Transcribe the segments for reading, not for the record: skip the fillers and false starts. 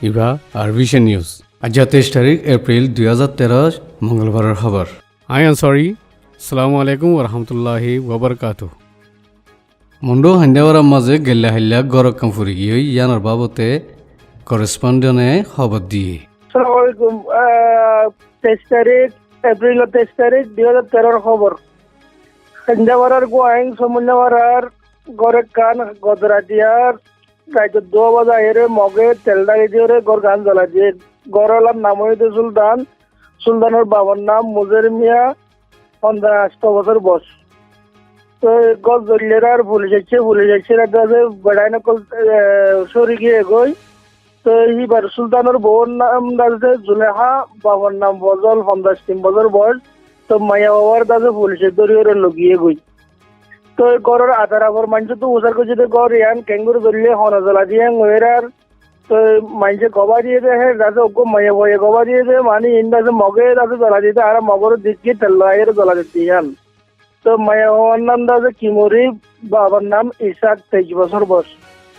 ইবা আরভিশন news আজ 23 তারিখ April 2013 মঙ্গলবারের খবর আই আনসারি আসসালামু আলাইকুম ওয়া রাহমাতুল্লাহি ওয়া বারাকাতুহু মন্ডো হান্দাওয়ার মাঝে গেল্লা হাল্লা গরকাম ফুরি গিয়ে ইয়ানার বাবতে করেসপন্ডেন্টে খবর দিয়ে আসসালামু আলাইকুম 23 তারিখ এপ্রিল 23 তারিখ 2013 খবর হান্দাওয়ার গোয়াইং সমুন্নাওয়ার গরকান গদরাদিয়ার রাত 2 বাজে এরে মগে তেলডাই দিয়ে গর গান জ্বালা দিয়ে গরলার নাম হইতে সুলতানের বাবার নাম মুজের মিয়া 58 বছর বয়স তো গজ জলিয়ার পুলিশ এসে রাতে বেড়াই নকল সরি গিয়ে গই তো এইবার সুলতানের বউর নাম দাঁড়িয়েছে জুলেহা বাবার নাম বজল 53 বছর বয়স তো মায়া বাবার দাঁড়ে পুলিশের দরিয়ে লগিয়ে গই তো গড়ের আধার আবার মানুষ তো উচার করছে গড় ইয়ান কেঙ্গুর ধরলে হনা জ্বালা দিয়ে ওয়েরার তো মানুষে গবা দিয়ে দেয় হ্যাঁ দাঁড়ে ওকে মায়া বয়ে গবা দিয়ে দেয় মানে ইন্দাজে মগে দাঁড়ে জ্বালা দিতে আর মগর দিকে তেল জ্বালা দিতে ইয়ান তো মায়া বাবার নাম দাঁড়ে কিমরি বাবার নাম ইসাক 23 বছর বয়স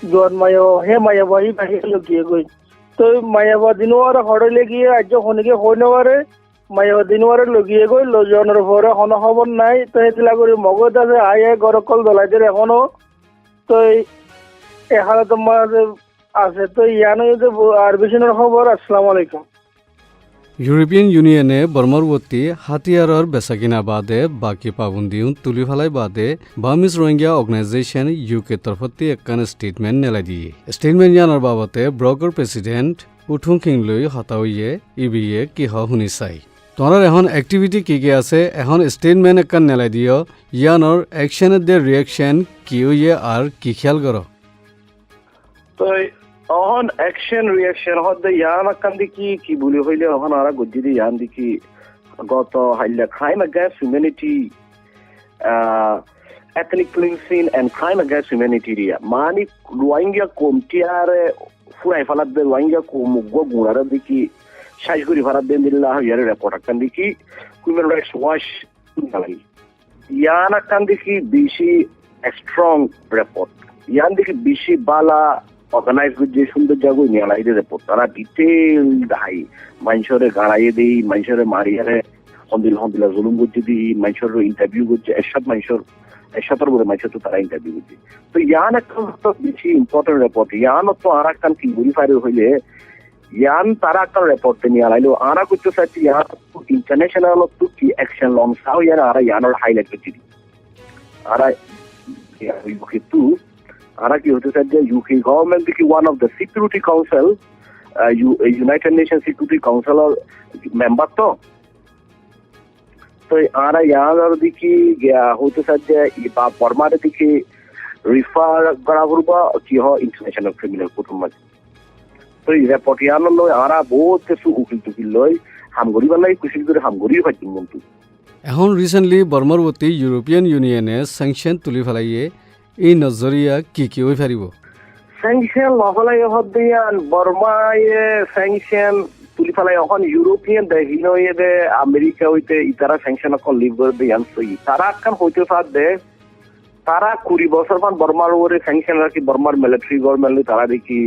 জোয়ান মায়া হে মায়া বাহি বাহির লগিয়ে গই তো মায়াবা দিনওয়ার হড়লে গিয়ে আজ হনিকে হই নেওয়ারে মায়াবা দিনওয়ারে লগিয়ে গই লজনের পরে কোনো খবর নাই তো এতলা করে মগজ আছে আয় গরকল দলাইদের এখনো তো এখানে তোমার আছে তো ইয়ানো যে আরবিশনের খবর আসসালামু আলাইকুম ইউরোপিয়ান ইউনিয়নে বর্মরবর্তী হাতিয়ারর বেচাকিনা বাদে বাকি পাবন্দিও তুলি ফেলাই বাদে বার্মিজ রোহিঙ্গা অর্গানাইজেশন ইউকে তরফতি একখান স্টেটমেন্ট নেলাই দিয়ে স্টেটমেন্ট জানার বাবতে ব্রকের প্রেসিডেন্ট উঠুং কিংলৈ হতাইয়ে ইবিয়ে কিহ শুনি চাই তোমার এখন অ্যাক্টিভিটি কি কি আছে এখন স্টেটমেন্ট একখান নেলাই দিও ইয়ানোর অ্যাকশনের দে রিয়াকশন কি হইয়ে আর কি খেয়াল করো তো অহন অ্যাকশন রিয়াকশন হদ্দে ইয়ান আকান দিকি কি বলি হইলে অহন আরা গজ্জি দি ইয়ান দিকি গত হাইলা crime against humanity ethnic cleansing and crime against humanity রিয়া মানি রোহিঙ্গা কমটিয়ারে ফুরাই ফালাদ দে রোহিঙ্গা কমুগো গুণারে দিকি সাইজগুরি ফারাদ দেন দিল্লাহ ইয়ারে রিপোর্ট আকান দিকি হিউম্যান রাইটস ওয়াচ নালাই ইয়ান আকান দিকি বেশি স্ট্রং রিপোর্ট ইয়ান দিকি বেশি বালা অর্গানাইজ যে সুন্দর জায়গা নিয়ে আলাই রিপোর্ট তারা ডিটেল দেখাই মানুষরে গাড়াইয়ে দিই মানুষরে মারিয়ারে হন্দিলা জুলুম করছে দিই মানুষের ইন্টারভিউ করছে এসবের বলে মানুষের তো তারা ইন্টারভিউ করছে তো ইয়ান একটা বেশি ইম্পর্টেন্ট রিপোর্ট ইয়ান তো আর একটা কি ভেরিফাই হইলে ইয়ান তারা একটা রিপোর্ট নিয়ে আলাইলো আরা করতে চাচ্ছি ইয়ান ইন্টারন্যাশনাল তো কি অ্যাকশন লং সাও ইয়ান আর ইয়ানোর হাইলাইট করছি আরা কিন্তু আরা কি হতে চাচ্ছে ইউকে গভর্নমেন্ট কি one of the security council United nation security councillor member তো আরা ইয়ার দিকে হতে চাচ্ছে বা বর্মার দিকে রিফার করা করবো কি হয় ইন্টারন্যাশনাল ক্রিমিনাল কোর্টের মাঝে তো এই রিপোর্ট ইয়ানোর লয় আরা বহুত কিছু উকিল টুকিল লয় হামগরি বালাই কুশিল করে হামগরি পাচ্ছি মন্তু এখন রিসেন্টলি বর্মরবর্তী ইউরোপিয়ান ইউনিয়নে স্যাংশন তুলি ফেলাইয়ে এই নজরিয়া কি হয়ে ফারিব স্যাংশন লহলাই হদ্দিয়ান বর্মায়ে স্যাংশন তুলি ফেলাই এখন ইউরোপিয়ান দেহিনয়ে দে আমেরিকা হইতে ইতারা স্যাংশন অকল লিভ করে দেয়ান সই তারা কান হইতে সাথে তারা 20 বছর মান বর্মার ওরে স্যাংশন রাখি বর্মার মিলিটারি গভর্নমেন্ট তারা দেখি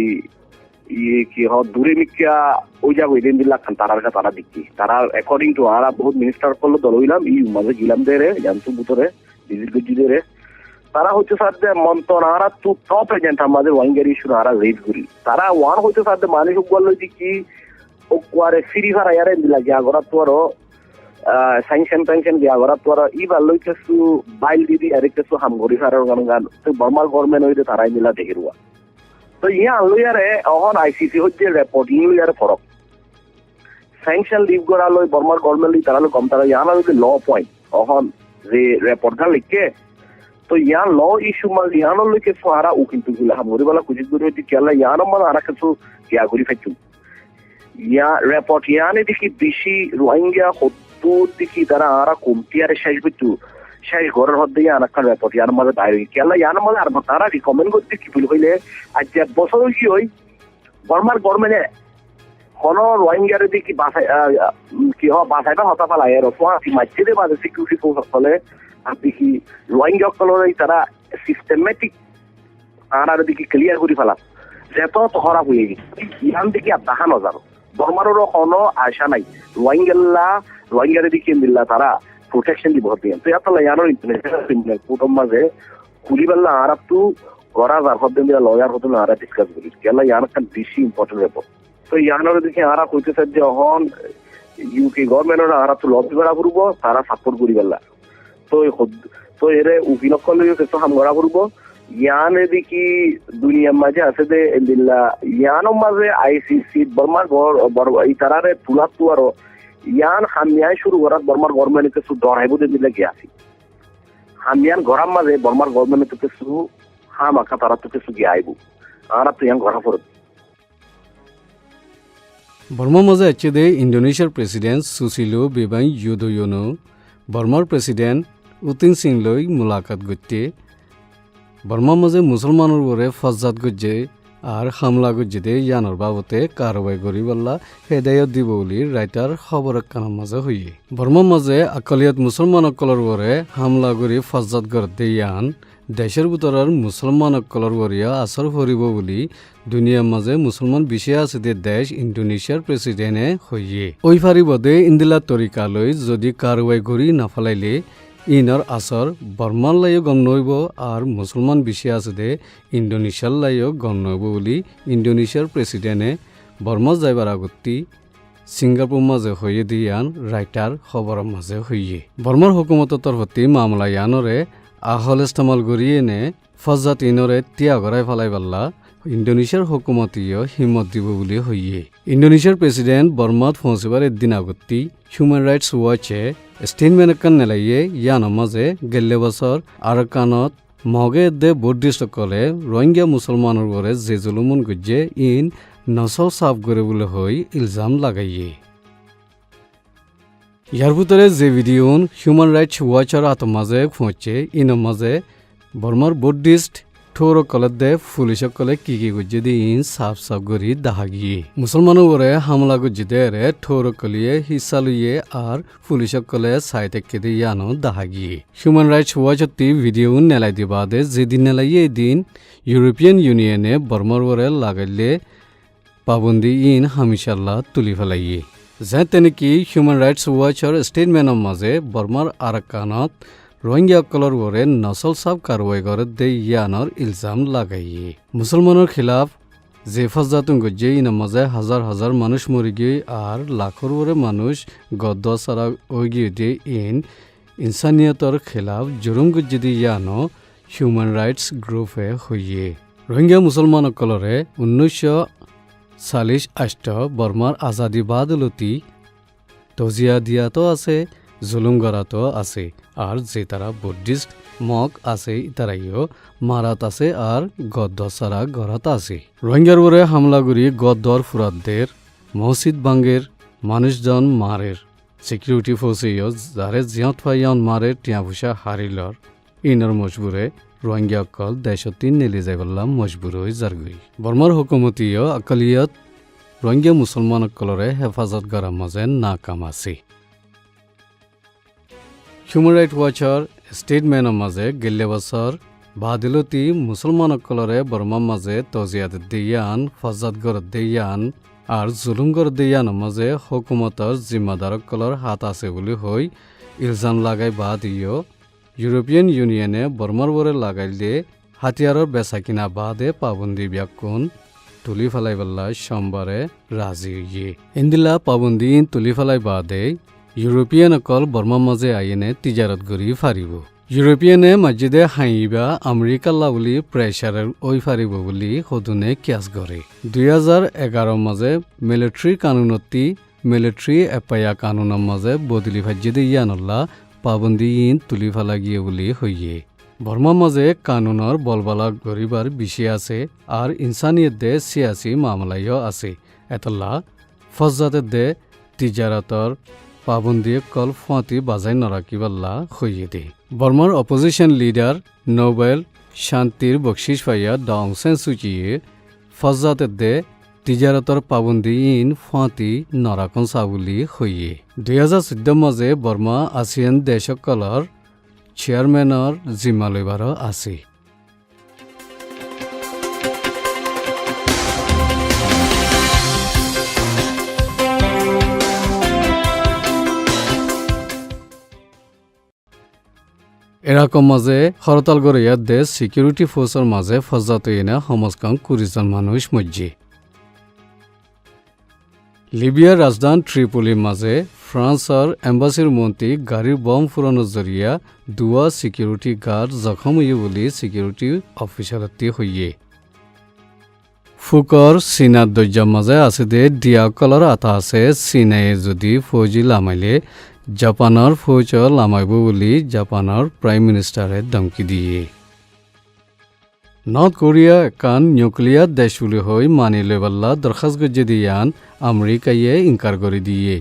কি হ দূরে মিকিয়া ওই জায়গা দিন দিলা খান তারা দেখি তারা অ্যাকর্ডিং টু আরা বহুত মিনিস্টার করলো দল হইলাম ই মাঝে গিলাম দেরে জানতু বুতরে ভিজিট করছি দেরে তারা হচ্ছে সাথে মন্ত্রণ আরা তো টপ এজেন্ট আমাদের ওয়াঙ্গের ইস্যু আরা রেড করি তারা ওয়ান হচ্ছে সাথে মানুষ বললো যে কি ও কোয়ারে ফ্রি ভাড়া ইয়ারে দিলা গিয়া গড়া তোর স্যাংশন গিয়া গড়া তোর ই ভালো কিছু বাইল দিদি আর কিছু হামগরি ফারার গান তো বর্মার গভর্নমেন্ট হইতে তারাই মিলা দেখিরুয়া তো ইয়া আনলো ইয়ারে অহন আইসিসি হচ্ছে রিপোর্টিং ইয়ারে ফরক স্যাংশন লিভ করা লই বর্মার গভর্নমেন্ট তারা কম তারা ইয়ানা হইতে ল পয়েন্ট অহন যে রিপোর্ট গান লিখে তো ইয়ান ল ইস্যু মানে ইয়ানোর লইকে সারা ও কিন্তু হামগরি বালা কুচিত করে হইতে কেলা ইয়ানো মানে আরা কিছু ইয়া করি ফেলছু ইয়া রিপোর্ট ইয়ানে দেখি বেশি রোহিঙ্গা হত্তর দেখি তারা আরা কমতিয়ারে শেষ করছু সেই ঘরের হদ্দে ইয়ান একটা রিপোর্ট ইয়ার মাঝে দায় হই কেলা ইয়ান মানে আর তারা রিকমেন্ড করতে কি বলি হইলে আজ এক বছর কি হই বর্মার গভর্নমেন্টে কোন রোহিঙ্গারে দেখি বাসায় কি হ বাসাইটা হতা পালায় আর সোয়াতি মাঝে মাঝে সিকিউরিটি ফোর্স হলে আর দেখি রোহিঙ্গা কলরে তারা সিস্টেমেটিক আর দিকে ক্লিয়ার করে ফেলা যেত তহরা হয়ে গেছে ইয়ান দিকে আর দেখা নজানো বর্মারও কোনো আশা নাই রোহিঙ্গারে দিকে মিল্লা তারা প্রোটেকশন দিব দিয়ে তো এত ইয়ানোর ইন্টারন্যাশনাল কুটুম মাঝে কুলিবাল্লা আর তো গড়া যার হতে লয়ার হতে আর ডিসকাস করি কেলা ইয়ান একটা বেশি ইম্পর্টেন্ট ব্যাপার তো ইয়ানোর দিকে আরা কইতেছে যে এখন ইউকে গভর্নমেন্টের আর তো লবি করা করব তারা সাপোর্ট করিবাল্লা তো এরে উকিল করলে কিছু হাম করা করব ইয়ান এদিকে দুনিয়ার মাঝে আছে যে ইয়ানোর মাঝে আইসিসি বর্মার এই তারারে তুলা তুয়ারও ইয়ান হামিয়াই শুরু করার বর্মার গভর্নমেন্ট কিছু ডরাইব দিলে গিয়াছি হামিয়ান ঘরার মাঝে বর্মার গভর্নমেন্ট কিছু হাম আঁকা তারা তো কিছু গিয়ে আইব আর তো ইয়ান ঘরা পড়ে বর্মার মাঝে আছে দে ইন্দোনেশিয়ার প্রেসিডেন্ট সুসিলো বেবাই ইউদোয়োনো বর্মার প্রেসিডেন্ট উতিন সিং লই মুলাকাত গইতে বর্মার মাঝে মুসলমানের ওরে ফজ্জাত গজ্জে আর হামলা গজ্জে দে ইয়ানোর বাবতে কারবাই করিবাল্লা হেদায়ত দিব বলি রাইটার খবর কানার মাঝে হইয়ে বর্মার মাঝে আকলিয়ত মুসলমান অকলর ওরে হামলা করি ফজ্জাত করতে ইয়ান দেশের ভিতরের মুসলমান অকলর ওরিয়া আসর করিব বলি দুনিয়ার মাঝে মুসলমান বিষয় আছে দে দেশ ইন্দোনেশিয়ার প্রেসিডেন্টে হইয়ে ওই ফারিবদে ইন্দিলা তরিকা লই যদি কারবাই করি নাফালাইলে ইনর আসর বর্মার লাইও গম নইব আর মুসলমান বিষয় আছে দে ইন্দোনেশিয়ার লাইও গম নইব বলি ইন্দোনেশিয়ার প্রেসিডেন্টে বর্মা যাইবার আগতি সিঙ্গাপুর মাঝে হইয়ে দিয়ান রাইটার খবরের মাঝে হইয়ে বর্মার হুকুমতের তরফতি মামলা ইয়ানরে আহল ইস্তেমাল করিয়ে নে ফজ্জাত ইনরে তিয়া গড়াই ফেলাই পাল্লা ইন্দোনেশিয়ার হুকুমতীয় হিম্মত দিব বলে হইয়ে ইন্দোনেশিয়ার প্রেসিডেন্ট বর্মাত পৌঁছবার একদিন আগতি হিউম্যান রাইটস ওয়াচে স্টেটমেন্ট একান নেলাইয়ে ইয়ানোর মাঝে গেলে বছর আরকানত মগে দে বুদ্ধিষ্টসকলে রোহিঙ্গা মুসলমানের ঘরে যে জুলুমন গজ্জে ইন নসল সাফ করে বলে হই ইলজাম লাগাইয়ে ইয়ার ভিতরে যে ভিডিও হিউম্যান রাইটস ওয়াচের আত মাঝে পৌঁছে ইনোর মাঝে বর্মার বুদ্ধিস্ট ঠোর কলের দে পুলিশকলে কি গজ্জে দি ইন সাফ সাফ করি দেখা গিয়ে মুসলমানের ওরে হামলা গজ্জে দে রে ঠোর কলিয়ে হিসা লইয়ে আর পুলিশকলে সাইতে কেদে ইয়ানো দেখা গিয়ে হিউম্যান রাইটস ওয়াচতি ভিডিও নেলাই দিবা দে যেদিন নেলাইয়ে এদিন ইউরোপিয়ান ইউনিয়নে বর্মার ওরে লাগাইলে পাবন্দি ইন হামিশাল্লাহ তুলি ফেলাইয়ে যে তেনেকি হিউম্যান রাইটস ওয়াচর স্টেটমেন্টের মাঝে বর্মার আরাকানত রোহিঙ্গা অকলর ওরে নসল সাফ কারবাই করে দে ইয়ানোর ইলজাম লাগাইয়ে মুসলমানের খিলাফ যে ফজ্জাতুন গজ্জে ইনার মাঝে হাজার হাজার মানুষ মরি গিয়ে আর লাখর ওরে মানুষ গদ্দ সারা ওই গিয়ে দে ইনসানিয়তর খিলাফ জুরুম গজ্জে দি ইয়ানো হিউম্যান রাইটস গ্রুপে হইয়ে রোহিঙ্গা মুসলমান অকলরে 1948 বর্মার আজাদি বাদলতি তজিয়া দিয়াতো আছে জুলুম গড়াতো আছে আর যে তারা বুদ্ধিস্ট মগ আছে ইতারাইও মারাত আছে আর গদ্দ সারা গড়াত আছে রোহিঙ্গার ওরে হামলা করি গদ্দর ফুরাতদের মসজিদ বাঙ্গের মানুষজন মারের সিকিউরিটি ফোর্সেও যারে জিয়ত ফাইয়ান মারে টিয়া ভুষা হারিলর ইনর মজবুরে রোহিঙ্গা অকল দেশতি নেলে যাইবল্লা মজবুর হয়ে জারগুই বর্মার হুকুমতীয় আকলিয়ত রোহিঙ্গা মুসলমান অকলরে হেফাজত করার মাঝে নাকাম আছে হিউম্যান রাইটস ওয়াচর স্টেটমেন্টের মাঝে গেলে বছর বাদিলতি মুসলমান অকলরে বর্মার মাঝে তজিয়াত দিয়ান ফজাত গর দিয়ান আর জুলুম গর দিয়ানোর মাঝে হুকুমতর জিম্মাদার অকলর হাত আছে বলে হই ইলজাম লাগাই বাদ ইয় ইউরোপিয়ান ইউনিয়নে বর্মার বরে লাগাইলে হাতিয়ারর বেচা কিনা বাদে পাবন্দি ব্যাকুন তুলি ফেলাই বল্লা সোমবারে রাজি ইয়ে ইন্দিলা পাবন্দি তুলি ফেলাই বাদে ইউরোপিয়ান অকল বর্মার মাঝে আইনে তিজারত করি ফারিব ইউরোপিয়ানে মসজিদে হাঁইবা আমেরিকাল্লা বুলি প্রেসারের ওই ফারিব বুলি সদুনে ক্যাচ করে 2011 মাঝে মিলিটারি কানুনতি মিলিটারি এপায়া কানুনের মাঝে বদলি ভাজ্যে ইয়ানল্লা পাবন্দি ইন তুলি ফেলা গিয়ে বুলি হইয়ে বর্মার মাঝে কানুনের বলবালা গরিবার বিষয় আছে আর ইনসানিয়ত দে সিয়াসি মামলাইও আছে এতলা ফজ্জাতের দে তিজারতর পাবন্দি কল ফাঁতি বাজাই নরাকিবাল্লা হইয়ে দে বর্মার অপোজিশন লিডার নোবেল শান্তির বকশিস পাইয়া ডং সেন সুচিয়ে ফজ্জাতের দে তিজারতর পাবন্দি ইন ফাঁতি নরাকন চাবুলি হইয়ে 2014 মাঝে বর্মা আসিয়ান দেশকলর চেয়ারম্যানৰ জিম্মা লইবাৰ আছে এরকম মাঝে হরতাল গড়িয়া দেশ সিকিউরিটি ফোর্সের মাঝে ফজাত ইনা সমাজকাং 20 জন মানুষ মজ্জি লিবিয়ার রাজধান ট্রিপলির মাঝে ফ্রান্সের এম্বাসির মন্ত্রী গাড়ির বম ফুরানোর জরিয়া দুয়া সিকিউরিটি গার্ড জখম হইয়ে বলে সিকিউরিটি অফিসারটি হইয়ে ফুকর চীনার দৈর্যার মাঝে আছে দে ডিয়া কলর আতা আছে চীনায় যদি ফৌজি লামাইলে জাপানের ফৌজ লামাইব বলে জাপানের প্রাইম মিনিস্টারে ধমকি দিয়ে নর্থ কোরিয়া একান নিউক্লিয়ার দেশ বলে হই মানি লেবাল্লা দরখাস্ত গজ্জে দিয়ান আমেরিকাইয়ে ইনকার করে দিয়ে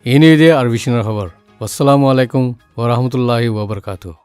ইনি দে আর বিশনের খবর আসসালামু আলাইকুম ওয়া রাহমাতুল্লাহি ওয়া বারাকাতুহু